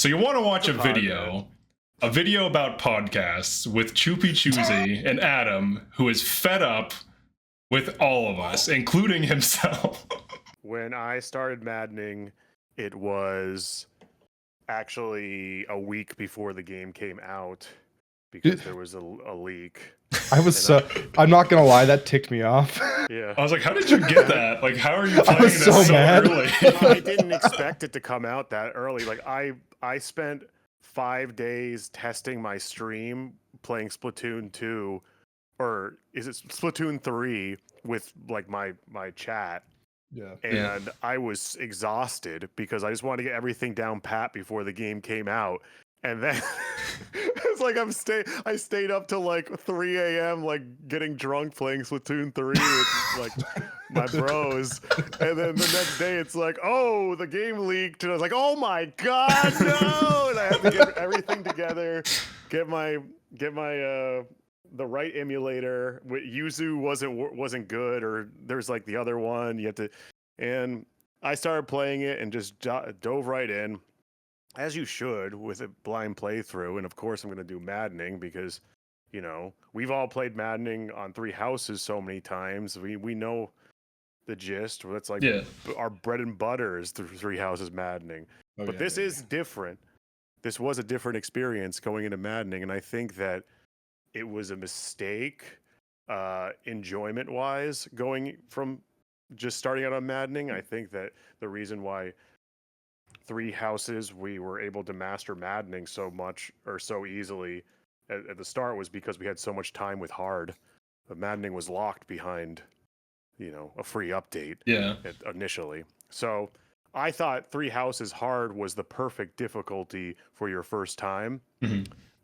So you want to watch a video about podcasts with Choopi and Adam, who is fed up with all of us, including himself. When I started maddening, it was actually a week before the game came out because there was a leak. I was I'm not gonna lie, that ticked me off. Yeah. I was like, how did you get that? Like, how are you playing this so mad. early? I didn't expect it to come out that early. Like I spent 5 days testing my stream playing Splatoon 2, or is it Splatoon 3 with like my chat. Yeah. And I was exhausted because I just wanted to get everything down pat before the game came out. And then it's like I stayed up till like 3 a.m. like getting drunk playing Splatoon 3 with like my bros. And then the next day it's like, oh, the game leaked. And I was like, oh my God, no! And I had to get everything together, get my the right emulator. Yuzu wasn't good, or there's like the other one. You have to, and I started playing it and just dove right in, as you should, with a blind playthrough. And of course, I'm going to do maddening because, you know, we've all played maddening on Three Houses so many times. We know the gist. That's like our bread and butter is Three Houses maddening. But this is different. This was a different experience going into maddening, and I think that it was a mistake, enjoyment-wise, going from just starting out on maddening. I think that the reason why Three Houses we were able to master maddening so much or so easily at the start was because we had so much time with hard. But maddening was locked behind, you know, a free update. Initially. So I thought Three Houses hard was the perfect difficulty for your first time.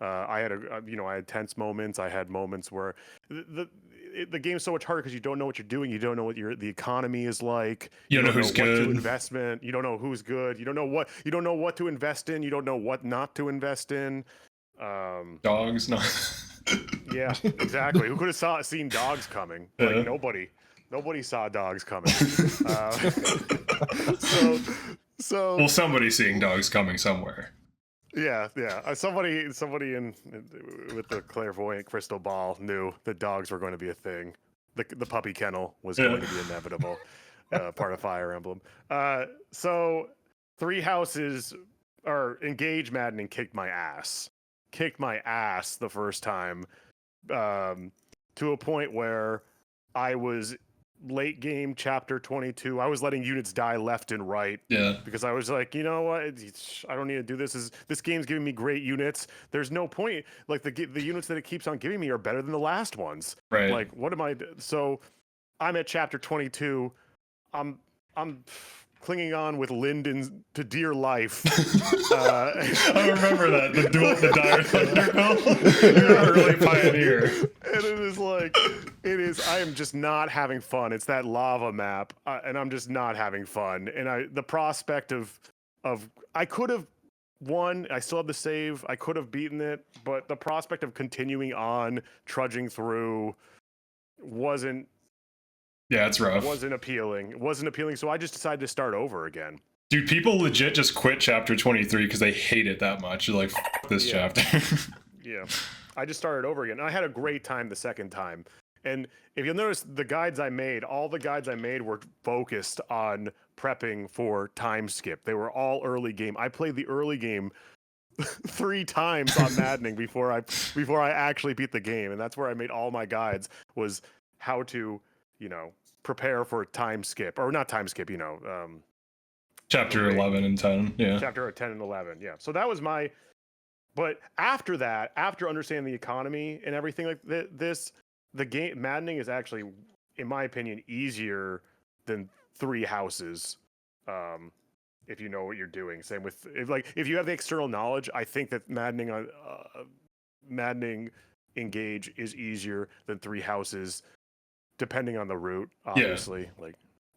I had tense moments. I had moments where the game's so much harder because you don't know what you're doing. You don't know what the economy is like. You don't know who's good. What to investment. You don't know who's good. You don't know what to invest in. You don't know what not to invest in. Dogs, no. Yeah, exactly. Who could have seen dogs coming? Like nobody saw dogs coming. So well, somebody's seeing dogs coming somewhere. Yeah. Somebody in with the clairvoyant crystal ball knew that dogs were going to be a thing. The puppy kennel was going to be inevitable, part of Fire Emblem. So Three Houses or Engage Maddening kicked my ass the first time, to a point where I was late game chapter 22. I was letting units die left and right. Because I was like, you know what? I don't need to do this. This game's giving me great units. There's no point. Like the units that it keeps on giving me are better than the last ones. Right. Like, what am I? So I'm at chapter 22. I'm clinging on with Lyndon to dear life. I remember that. The Dire Thunder. You're an early pioneer. And I am just not having fun. It's that lava map, and I'm just not having fun. And the prospect of I could have won. I still have the save. I could have beaten it, but the prospect of continuing on, trudging through, wasn't. Yeah, it's rough. It wasn't appealing. So I just decided to start over again. Dude, people legit just quit chapter 23 because they hate it that much. They're like, F this chapter. Yeah. I just started over again. I had a great time the second time. And if you'll notice, all the guides I made were focused on prepping for time skip. They were all early game. I played the early game 3 times on maddening before I actually beat the game. And that's where I made all my guides, was how to, prepare for time skip, or not time skip, chapter 11 and 10. Yeah. Chapter 10 and 11. Yeah. So that was but after that, after understanding the economy and everything like this, the game maddening is actually, in my opinion, easier than Three Houses. If you know what you're doing. Same with if you have the external knowledge, I think that maddening Engage is easier than Three Houses, depending on the route, obviously.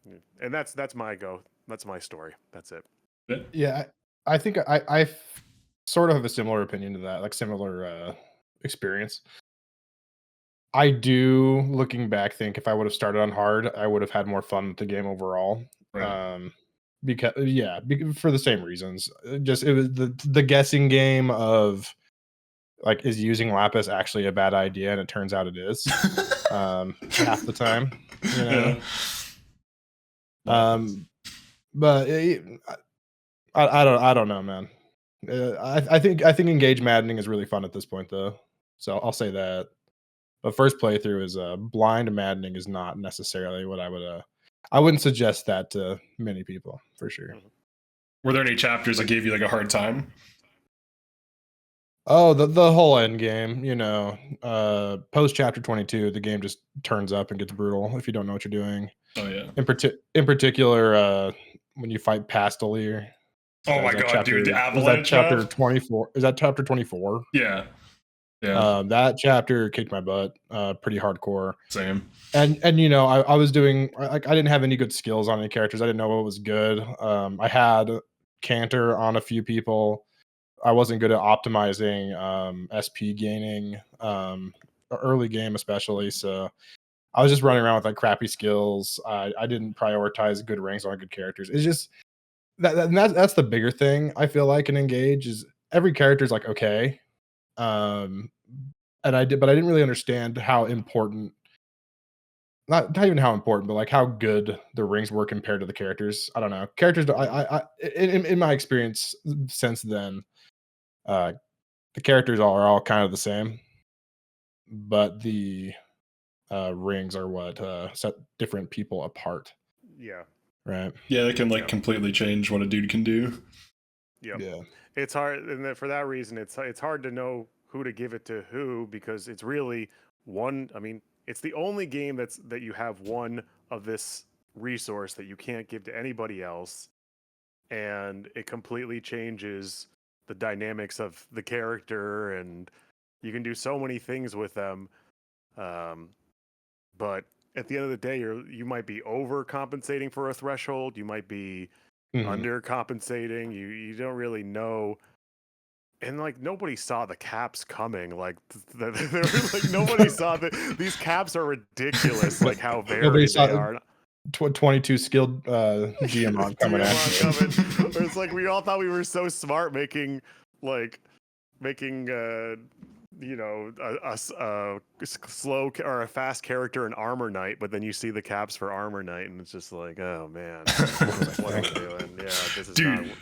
Yeah. And that's my go. That's my story. That's it. Yeah, I think I sort of have a similar opinion to that, like similar experience. I do, looking back, think if I would have started on hard, I would have had more fun with the game overall. Right. because for the same reasons. Just it was the guessing game of like, is using lapis actually a bad idea? And it turns out it is. Half the time, you know. Yeah. But I don't know, man. I think engage maddening is really fun at this point, though. So I'll say that. But first playthrough is blind maddening is not necessarily what I wouldn't suggest that to many people for sure. Were there any chapters that gave you like a hard time? Oh, the whole end game, post chapter 22, the game just turns up and gets brutal if you don't know what you're doing. Oh yeah. In particular, when you fight Pastelier. Oh my god, dude, the Is that avalanche chapter map? 24? Is that chapter 24? Yeah. Yeah. That chapter kicked my butt, pretty hardcore. Same. And I was doing like, I didn't have any good skills on any characters. I didn't know what was good. I had Canter on a few people. I wasn't good at optimizing SP gaining early game, especially. So I was just running around with like crappy skills. I didn't prioritize good ranks on good characters. It's just that's the bigger thing I feel like in Engage is every character is like okay, and but I didn't really understand how important. Not even how important, but like how good the rings were compared to the characters. I don't know. Characters, in my experience since then, the characters are all kind of the same, but the rings are what set different people apart. Yeah. Right. Yeah, they can like completely change what a dude can do. Yep. Yeah. It's hard, and for that reason, it's hard to know who to give it to who because it's really one. I mean, it's the only game that you have one of this resource that you can't give to anybody else, and it completely changes the dynamics of the character, and you can do so many things with them. But at the end of the day, you might be overcompensating for a threshold. You might be undercompensating. You don't really know. And like nobody saw the caps coming. Like nobody saw that these caps are ridiculous. Like how varied they are. 22 skilled Geomon coming at you. It's like we all thought we were so smart making a slow or a fast character in Armor Knight, but then you see the caps for Armor Knight, and it's just like, oh man, what am I doing? Yeah,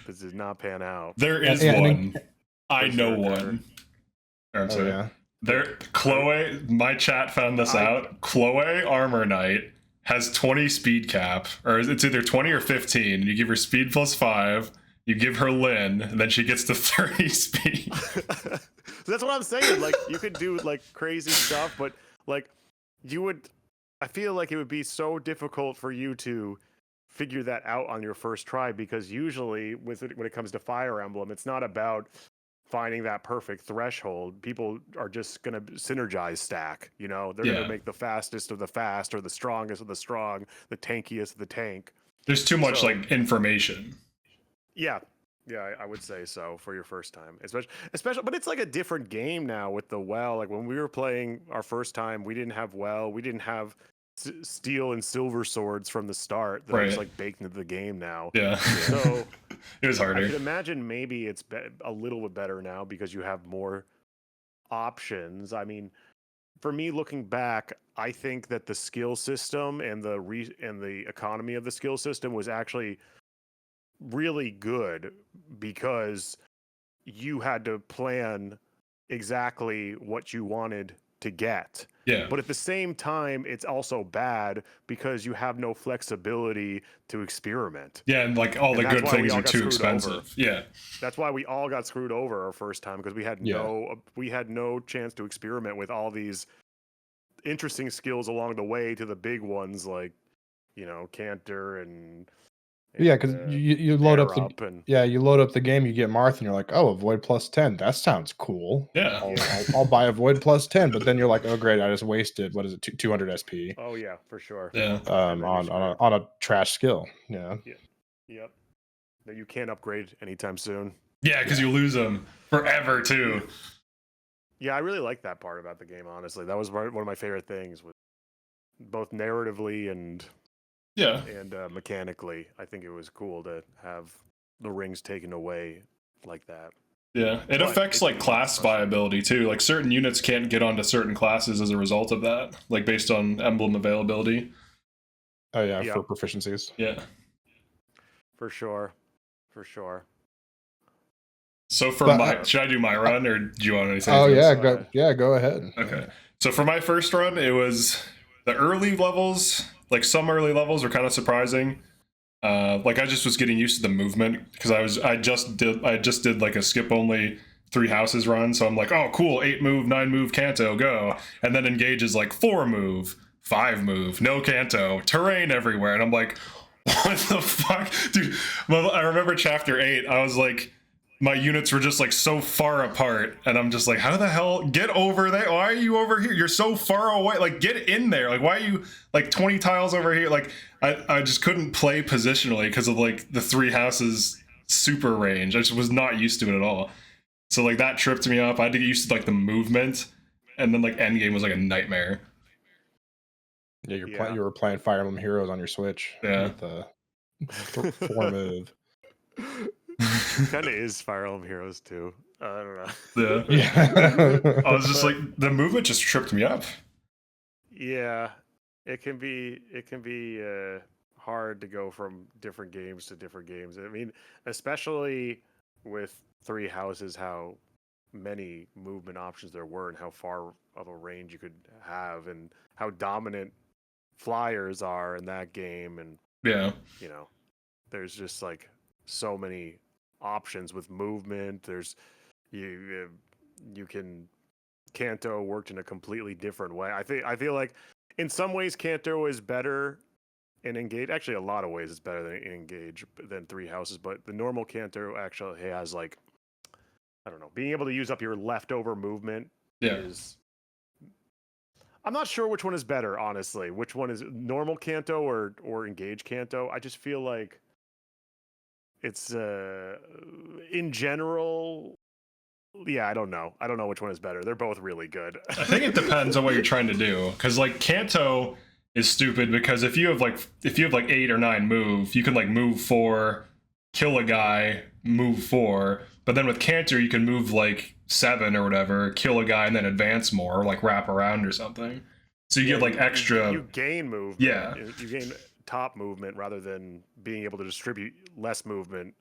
this is not pan out. There is one. I know one. I'm sorry. Yeah. There, Chloe. My chat found this out. Chloe Armor Knight has 20 speed cap, or it's either 20 or 15. You give her speed +5. You give her Lynn, and then she gets to 30 speed. So that's what I'm saying. Like you could do like crazy stuff, but like I feel like it would be so difficult for you to figure that out on your first try because usually when it comes to Fire Emblem, it's not about finding that perfect threshold. People are just going to synergize stack. They're going to make the fastest of the fast or the strongest of the strong, the tankiest of the tank. There's too much like information. Yeah, I would say so for your first time, especially. But it's like a different game now with the well. Like when we were playing our first time, we didn't have well, we didn't have steel and silver swords from the start. That was like baked into the game now. Yeah. So it was harder. I could imagine maybe it's a little bit better now because you have more options. I mean, for me, looking back, I think that the skill system and the economy of the skill system was actually really good because you had to plan exactly what you wanted to get. Yeah. But at the same time, it's also bad because you have no flexibility to experiment. Yeah, and like all the good things are too expensive. Yeah. That's why we all got screwed over our first time because we had no chance to experiment with all these interesting skills along the way to the big ones like, Canter and yeah, because you load up the game, you get Marth, and you're like, oh, avoid +10. That sounds cool. Yeah, I'll buy avoid +10, but then you're like, oh great, I just wasted 200 SP. Oh yeah, for sure. Yeah, on a trash skill. Yeah. Yep. That you can't upgrade anytime soon. Yeah, because you lose them forever too. Yeah, I really like that part about the game. Honestly, that was one of my favorite things, with both narratively and Yeah. and mechanically, I think it was cool to have the rings taken away like that. Yeah. It But affects it like can be class frustrating. viability too. Like certain units can't get onto certain classes as a result of that, like based on emblem availability. Oh yeah, Yep. for proficiencies. Yeah. For sure. For sure. So for But should I do my run or do you want to say oh anything yeah, else? go ahead. Okay. So for my first run, it was the early levels, like some early levels were kind of surprising. Like I just was getting used to the movement because I just did like a skip only 3 houses run, so I'm like, oh cool, 8 move, 9 move, Kanto, go. And then engage is like 4 move, 5 move, no Kanto, terrain everywhere. And I'm like, what the fuck? Dude, well, I remember chapter 8, I was like, my units were just like so far apart, and I'm just like, how the hell, get over there? Why are you over here? You're so far away. Like, get in there. Like, why are you like 20 tiles over here? Like, I just couldn't play positionally because of like the 3 houses super range. I just was not used to it at all. So like that tripped me up. I had to get used to like the movement, and then like endgame was like a nightmare. Yeah, Yeah. you were playing Fire Emblem Heroes on your Switch Yeah. with the 4 move. Kind of is Fire Emblem Heroes too. I don't know. Yeah. Yeah. I was just like, the movement just tripped me up. Yeah, it can be hard to go from different games to different games. I mean, especially with 3 houses, how many movement options there were and how far of a range you could have and how dominant flyers are in that game. And Yeah. you know, there's just like so many options with movement. There's you can Kanto worked in a completely different way. I feel like in some ways Kanto is better in Engage. Actually, a lot of ways it's better than Engage than 3 houses. But the normal Kanto actually has like, I don't know, being able to use up your leftover movement Yeah. is. I'm not sure which one is better, honestly. Which one is normal Kanto or Engage Kanto? I just feel like it's in general. Yeah, I don't know. I don't know which one is better. They're both really good. I think it depends on what you're trying to do. Because like Kanto is stupid because if you have like 8 or 9 move, you can like move 4, kill a guy, move 4. But then with Cantor, you can move like 7 or whatever, kill a guy, and then advance more, or like wrap around or something. So you get like extra. You gain movement. Yeah. You gain top movement rather than being able to distribute less movement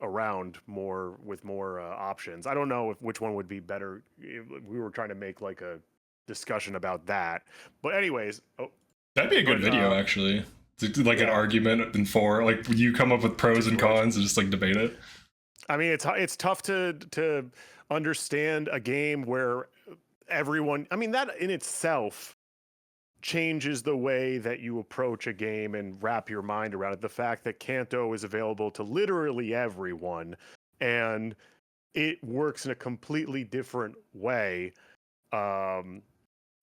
around more with more options. I don't know which one would be better. We were trying to make like a discussion about that. But anyways, That'd be a good video, actually. Like an argument in 4. Like you come up with pros and cons and just like debate it. I mean, it's tough to understand a game where everyone. I mean, that in itself changes the way that you approach a game and wrap your mind around it. The fact that Kanto is available to literally everyone, and it works in a completely different way.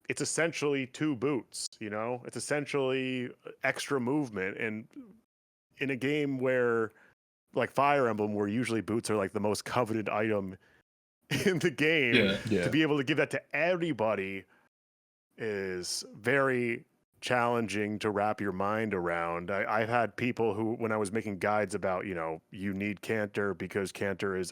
It's essentially 2 boots. It's essentially extra movement, and in a game where like Fire Emblem, where usually boots are like the most coveted item in the game, to be able to give that to everybody is very challenging to wrap your mind around. I've had people who, when I was making guides about, you need Cantor because Cantor is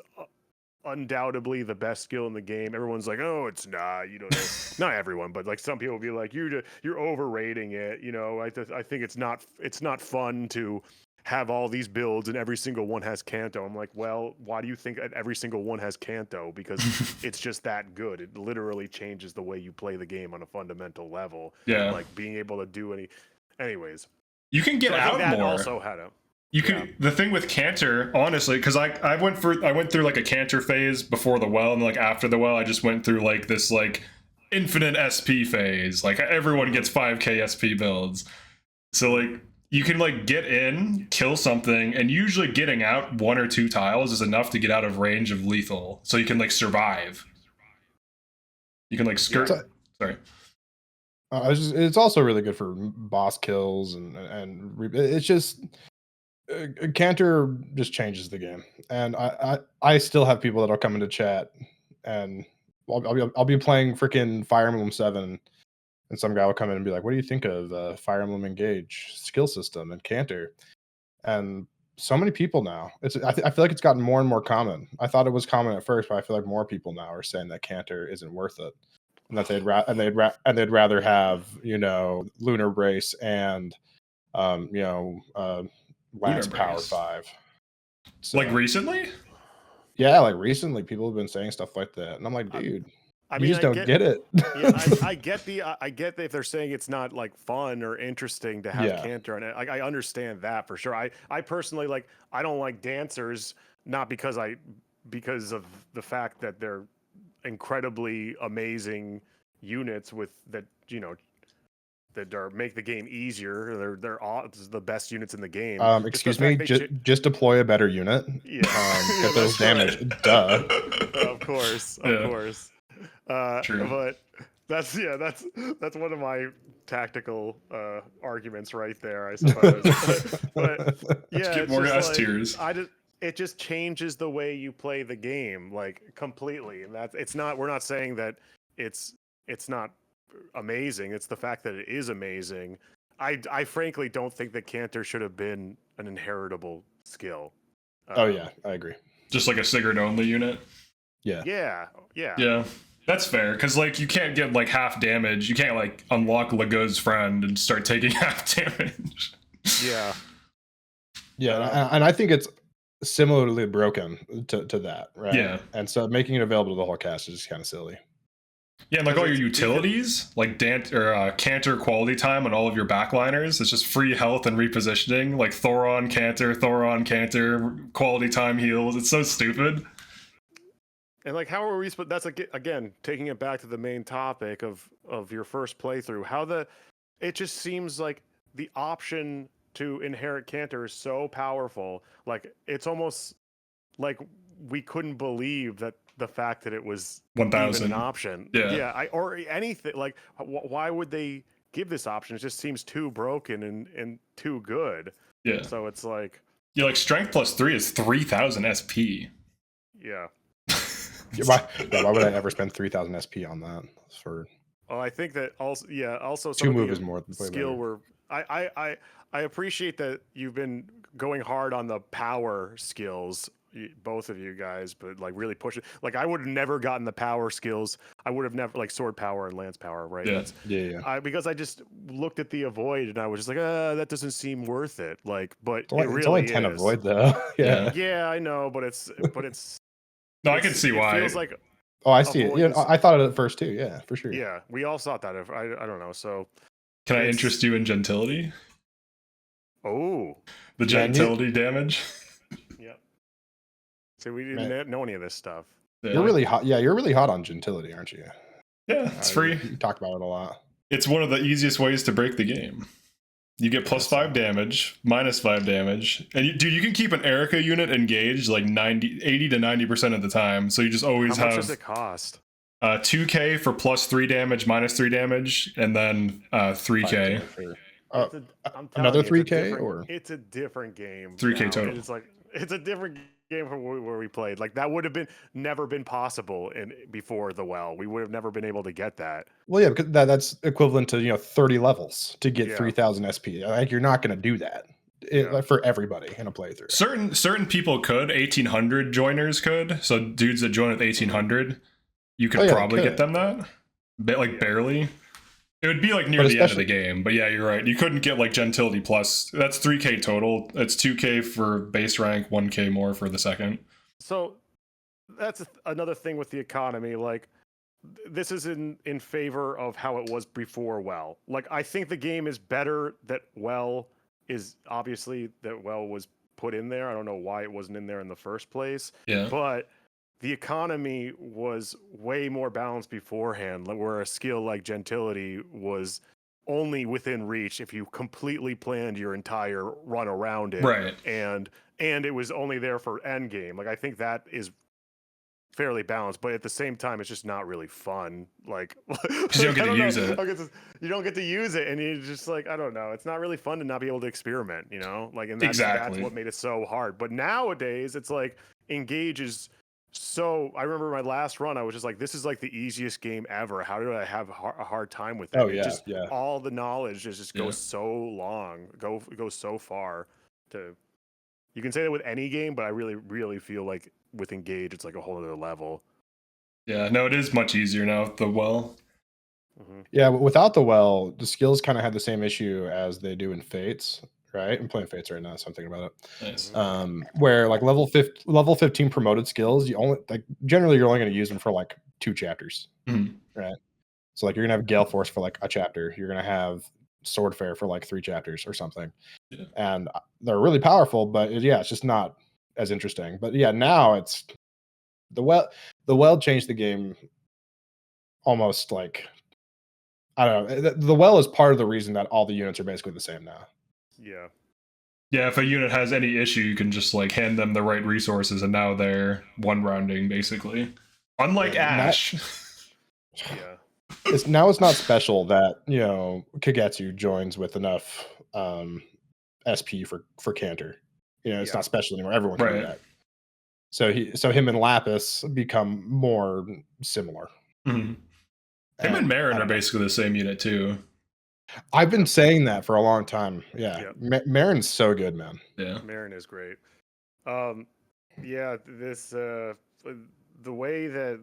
undoubtedly the best skill in the game. Everyone's like, oh, it's not. You don't know. Not everyone, but like some people will be like, you're overrating it. I think it's not fun to have all these builds and every single one has Kanto. I'm like, well, why do you think every single one has Kanto? Because it's just that good. It literally changes the way you play the game on a fundamental level. Yeah. Like being able to do anyways. You can get out that more. Also had a You can the thing with Cantor, honestly, because I went through like a Cantor phase before the well, and like after the well, I just went through like this like infinite SP phase. Like everyone gets 5k SP builds. So like you can like get in, kill something, and usually getting out 1 or 2 tiles is enough to get out of range of lethal. So you can like survive. You can like skirt. Sorry. It's also really good for boss kills and it's just Cantor just changes the game. And I still have people that'll come into chat and I'll be playing freaking Fire Emblem 7 And some guy will come in and be like, "What do you think of Fire Emblem Engage skill system and Canter?" And so many people now, I feel like it's gotten more and more common. I thought it was common at first, but I feel like more people now are saying that Canter isn't worth it, and that they'd rather have Lunar Brace and Lance Power Brace. 5. So, Like recently? yeah, like recently, people have been saying stuff like that, and I'm like, dude, you just don't get it. Yeah, I get that if they're saying it's not like fun or interesting to have Canter in it. I understand that for sure. I personally I don't like dancers, not because of the fact that they're incredibly amazing units that make the game easier. They're the best units in the game. Excuse me, just deploy a better unit. Yeah, get those damage. Duh. Of course. True. But that's one of my tactical arguments right there, I suppose. but yeah, get more S tiers. It just changes the way you play the game completely, and we're not saying that it's not amazing. It's the fact that it is amazing. I frankly don't think that Canter should have been an inheritable skill. Oh yeah, I agree. Just like a Sigurd only unit. Yeah. That's fair, because you can't get half damage. You can't unlock Legault's friend and start taking half damage. Yeah, and I think it's similarly broken to that, right? Yeah, and so making it available to the whole cast is just kind of silly. Yeah, and all your utilities, Canter quality time on all of your backliners, it's just free health and repositioning, like Thoron, Canter, quality time heals. It's so stupid. And how are we? But that's again taking it back to the main topic of your first playthrough. It just seems like the option to inherit Canter is so powerful. It's almost like we couldn't believe that the fact that it was 1,000 even an option. Or anything why would they give this option? It just seems too broken and too good. Yeah. So it's strength +3 is 3,000 SP. Yeah. Why would I ever spend 3,000 SP on that? I think that also two move is more skill. I appreciate that you've been going hard on the power skills, both of you guys, but really push it. I would have never gotten the power skills. I would have never sword power and lance power, right? Yeah. Because I just looked at the avoid and I was just that doesn't seem worth it. But it's only 10 avoid though. Yeah, I know, but it's. No, I can see why. It feels like. Oh, I see it. Yeah, I thought it at first too. Yeah, for sure. Yeah, we all thought that. I don't know. So, can I interest you in gentility? Oh, the gentility damage. Yep. So we didn't know any of this stuff. Yeah. You're really hot. Yeah, you're really hot on gentility, aren't you? Yeah, it's free. You talk about it a lot. It's one of the easiest ways to break the game. You get +5 damage, -5 damage, and you can keep an Erica unit engaged 80 to 90% of the time. So you just always have. How much does it cost? 2K for +3 damage, -3 damage, and then 3K. Another 3K or it's a different game. 3K total. It's a different game from where we played. That would have never been possible before the well. We would have never been able to get that. Well, yeah, because that's equivalent to 30 levels to get 3,000 SP. You're not going to do that for everybody in a playthrough. Certain people could. 1,800 joiners could. So dudes that join with 1,800, you could probably get them that. Barely. It would be near the end of the game, but yeah, you're right. You couldn't get gentility plus. That's 3K total. That's 2K for base rank, 1K more for the second. So that's another thing with the economy. This is in favor of how it was before well. I think the game is better that well was put in there. I don't know why it wasn't in there in the first place. Yeah. But the economy was way more balanced beforehand, where a skill like gentility was only within reach if you completely planned your entire run around it. Right. And it was only there for endgame. I think that is fairly balanced, but at the same time, it's just not really fun. Because you don't get to use it. You don't get to use it, and you just I don't know. It's not really fun to not be able to experiment, and that's exactly what made it so hard. But nowadays, it's Engage is So I remember my last run, I was just like, this is like the easiest game ever. How did I have a hard time with it? Oh It yeah, just yeah. all the knowledge just Yeah. goes so long, goes so far. To you can say that with any game, but I really feel like with Engage, it's like a whole other level. Yeah, no, it is much easier now with the well. Mm-hmm. Yeah, but without the well, the skills kind of had the same issue as they do in Fates, right? I'm playing Fates right now, so I'm thinking about it. Nice. Where like level 15 promoted skills, you only like generally you're only going to use them for like 2 chapters, Mhm. right? So like you're gonna have Gale Force for like a chapter, you're gonna have Sword Fair for like 3 chapters or something, Yeah. and they're really powerful, but yeah, it's just not as interesting. But yeah, now it's the well. The well changed the game almost like I don't know. The well is part of the reason that all the units are basically the same now. Yeah. Yeah, if a unit has any issue, you can just like hand them the right resources, and now they're one rounding basically. Unlike Yeah, Ash. Yeah. It's not special that Kagetsu joins with enough SP for Cantor. It's Yeah. not special anymore. Everyone can do Right. that. So him and Lapis become more similar. Mhm. Him and I Marin are don't know. basically the same unit too. I've been saying that for a long time. Yeah, Marin's so good, man. Yeah. Marin is great. Yeah, this the way that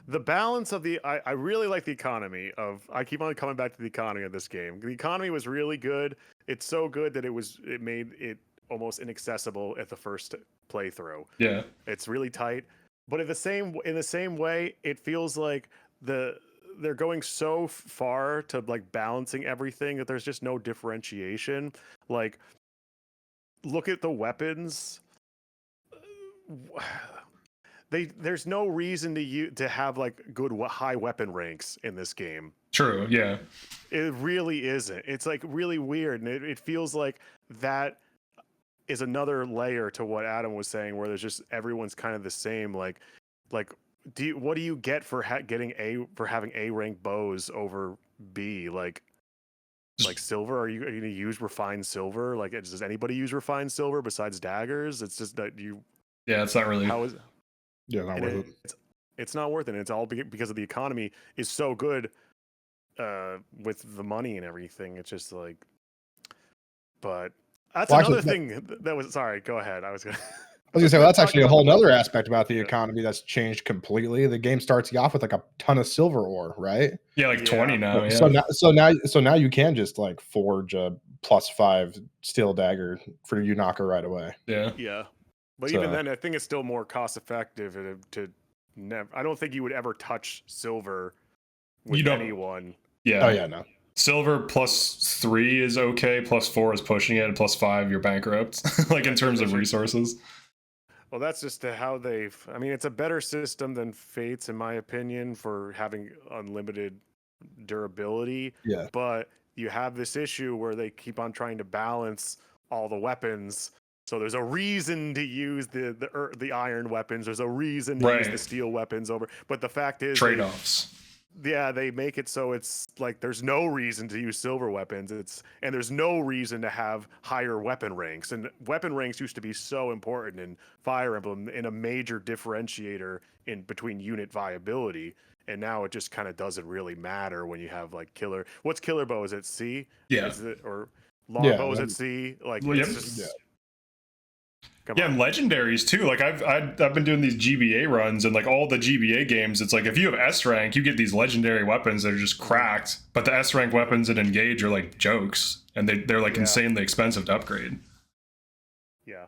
the balance of I really like the economy of I keep on coming back to the economy of this game. The economy was really good. It's so good that it made it almost inaccessible at the first playthrough. Yeah. It's really tight, but in the same way, it feels like they're going so far to like balancing everything that there's just no differentiation. Like, look at the weapons. There's no reason to have like good high weapon ranks in this game. True. Yeah. It really isn't. It's like really weird, and it feels like that is another layer to what Adam was saying, where there's just everyone's kind of the same. Like, what do you get for having A rank bows over B? Like silver? Are you going to use refined silver? Like, does anybody use refined silver besides daggers? It's just that you. Yeah, it's not really. Yeah, not worth it. It's not worth it. And it's all because of the economy is so good with the money and everything. It's just like, but that's another thing that was. Sorry, go ahead. I was gonna say that's actually a whole other aspect about the economy that's changed completely. The game starts you off with like a ton of silver ore, right? Yeah, like 20 now. So Yeah. so now you can just like forge a +5 steel dagger for Yunaka right away. Yeah. Yeah. But even then, I think it's still more cost effective to never. I don't think you would ever touch silver with anyone. Yeah. Oh yeah, no. Silver +3 is okay. +4 is pushing it. And +5, you're bankrupt. Like in terms of resources. Well, that's just how they've. I mean, it's a better system than Fates, in my opinion, for having unlimited durability. Yeah. But you have this issue where they keep on trying to balance all the weapons. So there's a reason to use the iron weapons. There's a reason to use the steel weapons over. But the fact is, trade-offs. They make it so it's like there's no reason to use silver weapons. And there's no reason to have higher weapon ranks. And weapon ranks used to be so important in Fire Emblem and a major differentiator in between unit viability. And now it just kind of doesn't really matter when you have like killer. What's killer bow? Is it C? Yeah. Or longbow is at C? Like it's just. And legendaries too. Like I've been doing these GBA runs, and like all the GBA games, it's like if you have S rank, you get these legendary weapons that are just cracked. But the S rank weapons in Engage are like jokes, and they're like insanely expensive to upgrade. Yeah.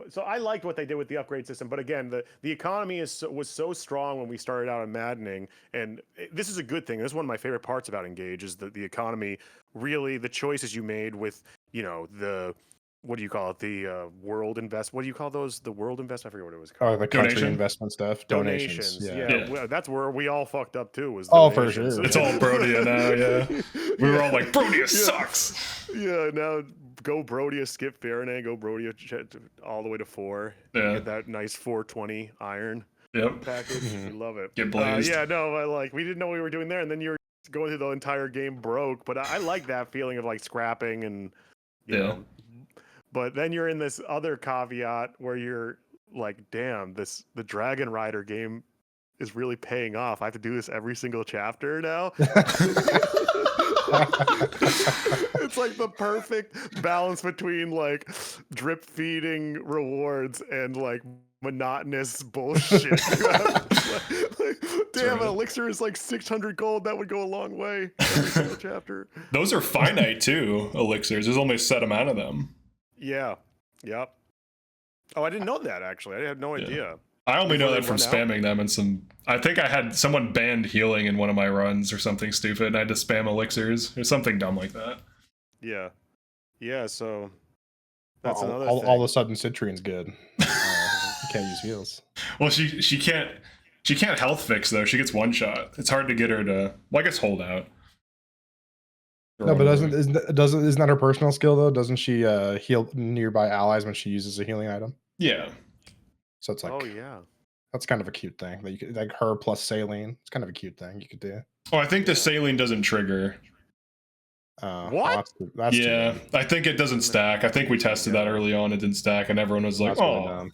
So I liked what they did with the upgrade system, but again, the economy was so strong when we started out in maddening, and this is a good thing. This is one of my favorite parts about Engage is the economy. Really, the choices you made with the. What do you call it? The world invest. What do you call those? The world invest. I forget what it was called. Oh, the country investment stuff. Donations. Yeah. That's where we all fucked up too. Was for sure. It's all Brodia now. Yeah, we were all like Brodia sucks. Yeah. Now go Brodia, skip Fahrenheit, go Brodia all the way to 4. Yeah. Get that nice 420 iron. Yep. Package. We love it. Get blazed. We didn't know what we were doing there, and then you're going through the entire game broke. But I like that feeling of like scrapping and you know. But then you're in this other caveat where you're like, damn, the Dragon Rider game is really paying off. I have to do this every single chapter now. It's like the perfect balance between like drip feeding rewards and like monotonous bullshit. Damn, an elixir is like 600 gold. That would go a long way. Every single chapter. Those are finite too, elixirs. There's only a set amount of them. Yeah. Yep. Oh, I didn't know that actually. I had no idea. I only know Before that they from run spamming them and some. I think I had someone banned healing in one of my runs or something stupid, and I had to spam elixirs or something dumb like that. Yeah. Yeah. So that's another all thing. of a sudden, Citrine's good. You can't use heals. Well, she can't health fix though. She gets one shot. It's hard to get her to. Well, I guess hold out. No, but isn't that her personal skill though? Doesn't she heal nearby allies when she uses a healing item? Yeah. So it's like, oh yeah, that's kind of a cute thing that you could, like her plus saline. It's kind of a cute thing you could do. Oh, I think the saline doesn't trigger. What? That's yeah, too bad. I think it doesn't stack. I think we tested that early on. It didn't stack, and everyone was like, That's really "Oh, dumb.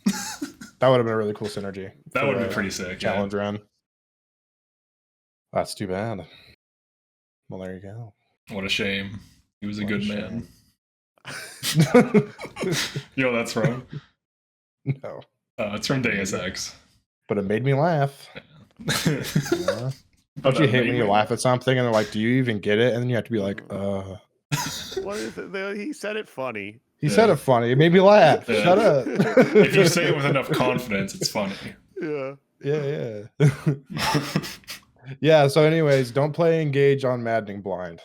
That would have been a really cool synergy. that for would be a pretty sick." challenge run. That's too bad. Well, there you go. Yeah. What a shame. He was a What good a man. shame. You know what that's from? No, It's from Deus Ex. but it made me laugh. Yeah. But Don't you that hate made when you me- laugh at something and they're like, "Do you even get it?" And then you have to be like, What is it? He said it funny. He said it funny. It made me laugh. Yeah. Shut up. If you say it with enough confidence, it's funny. Yeah. Yeah. Yeah. So, anyways, don't play Engage on Maddening blind.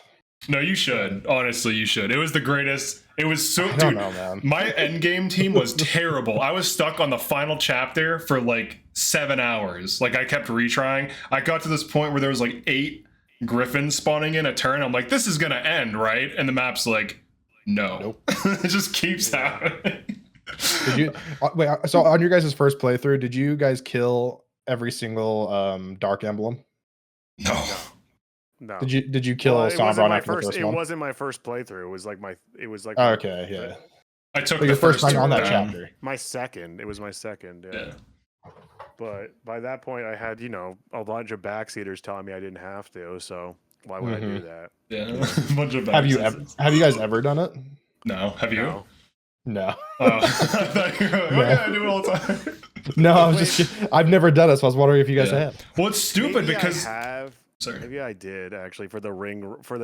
No, you should. Honestly, you should. It was the greatest. It was so. I Dude, don't know, man. my endgame team was terrible. I was stuck on the final chapter for like 7 hours. Like I kept retrying. I got to this point where there was like 8 griffins spawning in a turn. I'm like, this is gonna end, right? And the map's like, no. Nope. It just keeps happening. Did you wait? So on your guys' first playthrough, did you guys kill every single Dark Emblem? No. No. Did you kill Well, it wasn't Sombron my after the first It one? wasn't my first playthrough. It was like my. It was like. Oh, okay, yeah. I took So your the first first time on that down. chapter. My second. It was my second. Yeah. Yeah. But by that point, I had a bunch of backseaters telling me I didn't have to. So why would I do that? Yeah. A bunch of Have you backseats. have you guys ever done it? No. Have you? No. No. Oh, I thought you were like, No. oh yeah, I do it all the time. No, I was just kidding. I've never done it, so I was wondering if you guys Yeah. had. Well, it's stupid Maybe because. I have. Sorry. Maybe I did actually for the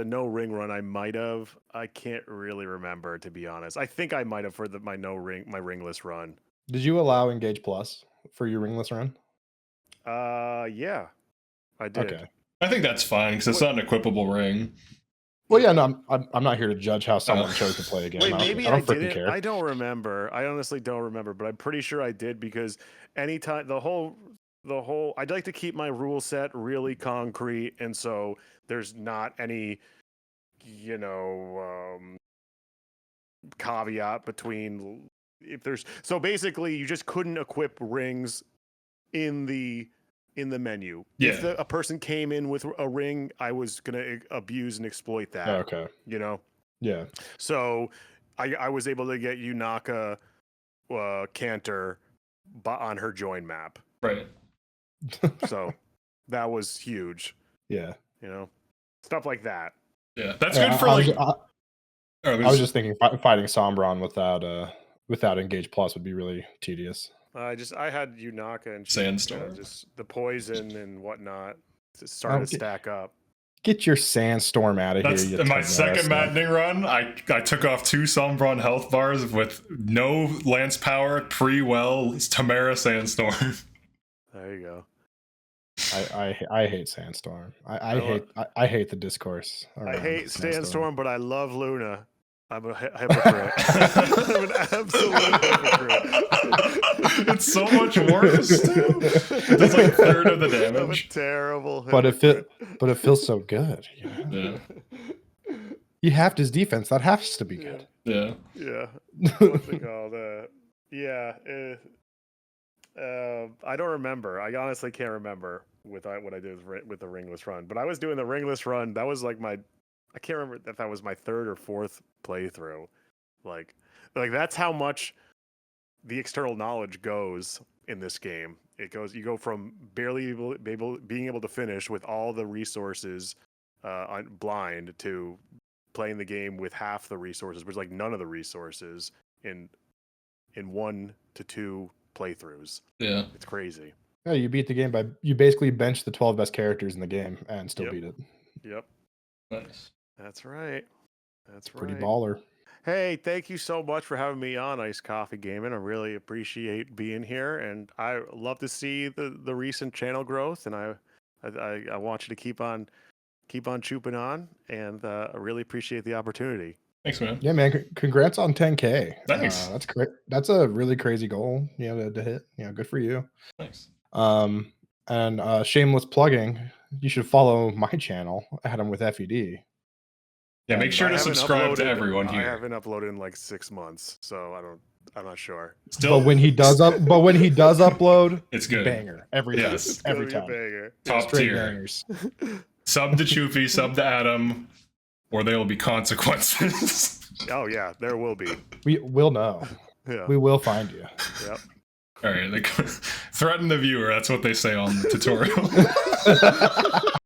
no ring run. I might have. I can't really remember, to be honest. I think I might have for my ringless run. Did you allow Engage Plus for your ringless run? Yeah, I did. Okay. I think that's fine because it's not an equipable ring. Well, yeah, no, I'm not here to judge how someone chose to play a game. Wait, I don't, maybe I I, don't freaking didn't. care. I don't remember. I honestly don't remember, but I'm pretty sure I did because anytime the whole I'd like to keep my rule set really concrete, and so there's not any caveat between if there's so basically you just couldn't equip rings in the menu. Yeah. If a person came in with a ring, I was gonna abuse and exploit that. Okay. Yeah. So I was able to get Yunaka Cantor on her join map. Right. So that was huge. Yeah. Stuff like that. Yeah. That's Yeah, good for I like. was, I was just thinking fighting Sombron without Engage Plus would be really tedious. I had Yunaka and Sandstorm. just the poison and whatnot started to stack up. Get your Sandstorm out of That's here. in my second maddening run. I took off 2 Sombron health bars with no lance power, it's Tamara Sandstorm. There you go. I hate Sandstorm. I hate the discourse. I hate Sandstorm, but I love Luna. I'm a hypocrite. I'm an absolute hypocrite. It's so much worse too. It's like a third of the I'm a damage. terrible But hypocrite. it feels so good. Yeah. You halved his defense. That has to be good. Yeah. Yeah. What's it called? Yeah. I don't remember. I honestly can't remember what I did with the ringless run. But I was doing the ringless run. That was like I can't remember if that was my 3rd or 4th playthrough. Like that's how much the external knowledge goes in this game. It goes, you go from barely being able to finish with all the resources blind to playing the game with half the resources, which is like none of the resources in 1 to 2 playthroughs. Yeah. It's crazy. Yeah, you beat the game by you basically bench the 12 best characters in the game and still beat it. Yep. Nice. That's right. That's Pretty right. baller. Hey, thank you so much for having me on Ice Coffee Gaming. I really appreciate being here, and I love to see the recent channel growth. And I want you to keep on chooping on, and I really appreciate the opportunity. Thanks, man. Yeah, man. Congrats on 10K. Thanks. That's great. That's a really crazy goal, to hit. Good for you. Thanks. And shameless plugging, you should follow my channel, Adam with FED. Yeah, make sure to subscribe to everyone here. I haven't uploaded in like 6 months, so I'm not sure. Still, but when he does upload, it's good. Banger every time. Yes. Every time. Banger. Top Straight tier. bangers. Sub to Choopi, sub to Adam, or there will be consequences. Oh yeah, there will be. We will know. Yeah. We will find you. Yep. All right, threaten the viewer. That's what they say on the tutorial.